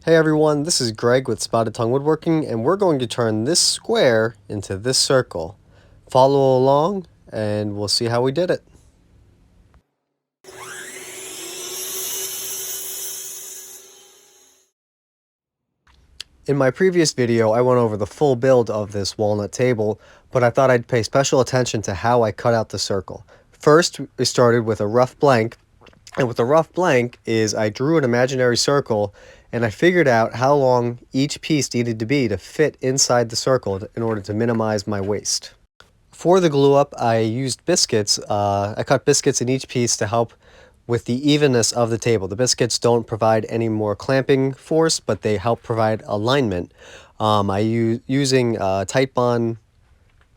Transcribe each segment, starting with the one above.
Hey everyone, this is Greg with Spotted Tongue Woodworking, and we're going to turn this square into this circle. Follow along, and we'll see how we did it. In my previous video, I went over the full build of this walnut table, but I thought I'd pay special attention to how I cut out the circle. First, we started with a rough blank, and with a rough blank is I drew an imaginary circle and I figured out how long each piece needed to be to fit inside the circle in order to minimize my waste. For the glue up, I used biscuits. I cut biscuits in each piece to help with the evenness of the table. The biscuits don't provide any more clamping force, but they help provide alignment. Using Titebond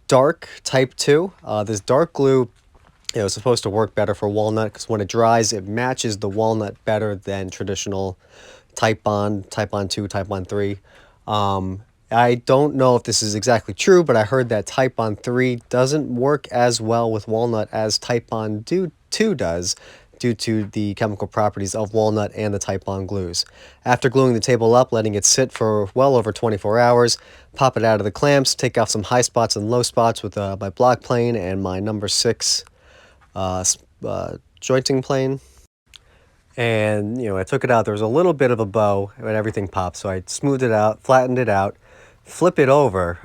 Dark Type 2. This dark glue is supposed to work better for walnut because when it dries, it matches the walnut better than traditional Titebond 2, Titebond 3. I don't know if this is exactly true, but I heard that Titebond 3 doesn't work as well with walnut as Titebond 2 does due to the chemical properties of walnut and the Titebond glues. After gluing the table up, letting it sit for well over 24 hours, pop it out of the clamps, take off some high spots and low spots with my block plane and my number 6 jointing plane. And I took it out. There was a little bit of a bow and everything popped, so I smoothed it out, flattened it out, flip it over.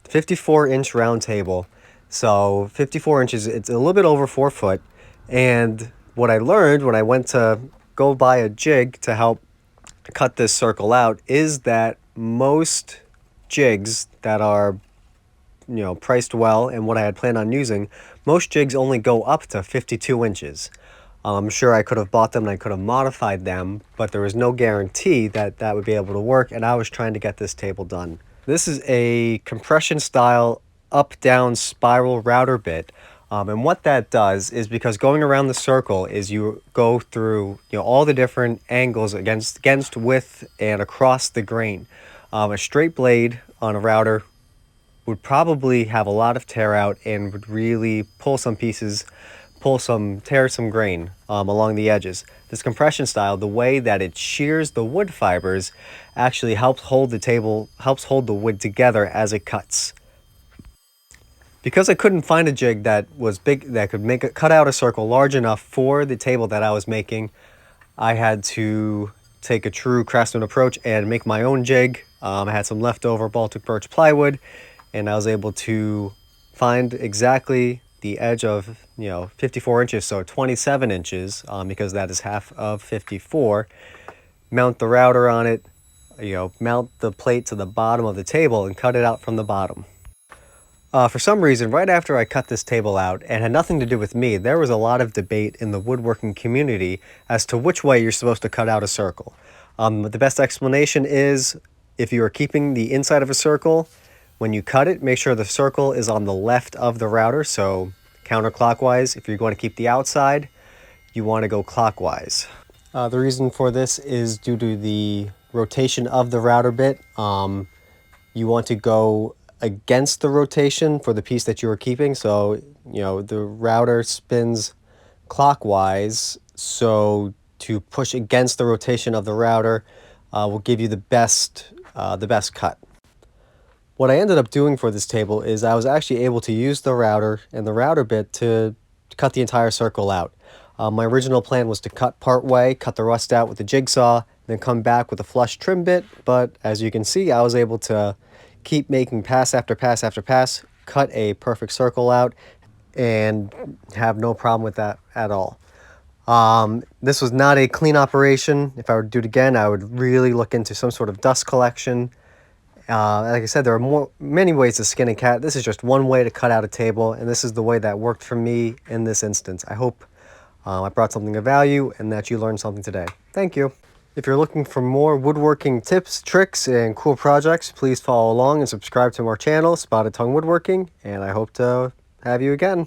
54-inch round table, so 54 inches, it's a little bit over 4 foot. And what I learned when I went to go buy a jig to help cut this circle out is that most jigs that are priced well and what I had planned on using, most jigs only go up to 52 inches. I'm sure I could have bought them and I could have modified them, but there was no guarantee that that would be able to work, and I was trying to get this table done. This is a compression style up-down spiral router bit, and what that does is, because going around the circle is you go through all the different angles against, with, and across the grain. A straight blade on a router would probably have a lot of tear out and would really pull some pieces, tear some grain along the edges. This compression style, the way that it shears the wood fibers, actually helps hold the wood together as it cuts. Because I couldn't find a jig that was big, that could cut out a circle large enough for the table that I was making, I had to take a true craftsman approach and make my own jig. I had some leftover Baltic birch plywood, and I was able to find exactly the edge of 54 inches, so 27 inches, because that is half of 54. Mount the router on it, mount the plate to the bottom of the table and cut it out from the bottom. For some reason, right after I cut this table out, and had nothing to do with me, there was a lot of debate in the woodworking community as to which way you're supposed to cut out a circle. The best explanation is, if you are keeping the inside of a circle, when you cut it, make sure the circle is on the left of the router, so counterclockwise. If you're going to keep the outside, you want to go clockwise. The reason for this is due to the rotation of the router bit. You want to go against the rotation for the piece that you are keeping, so the router spins clockwise, so to push against the rotation of the router will give you the best cut. What I ended up doing for this table is I was actually able to use the router and the router bit to cut the entire circle out. My original plan was to cut part way, cut the rust out with the jigsaw, then come back with a flush trim bit, but as you can see, I was able to keep making pass after pass after pass, cut a perfect circle out, and have no problem with that at all. This was not a clean operation. If I were to do it again, I would really look into some sort of dust collection. Like I said, there are many ways to skin a cat. This is just one way to cut out a table, and this is the way that worked for me in this instance. I hope I brought something of value and that you learned something today. Thank you. If you're looking for more woodworking tips, tricks, and cool projects, please follow along and subscribe to our channel, Spotted Tongue Woodworking, and I hope to have you again.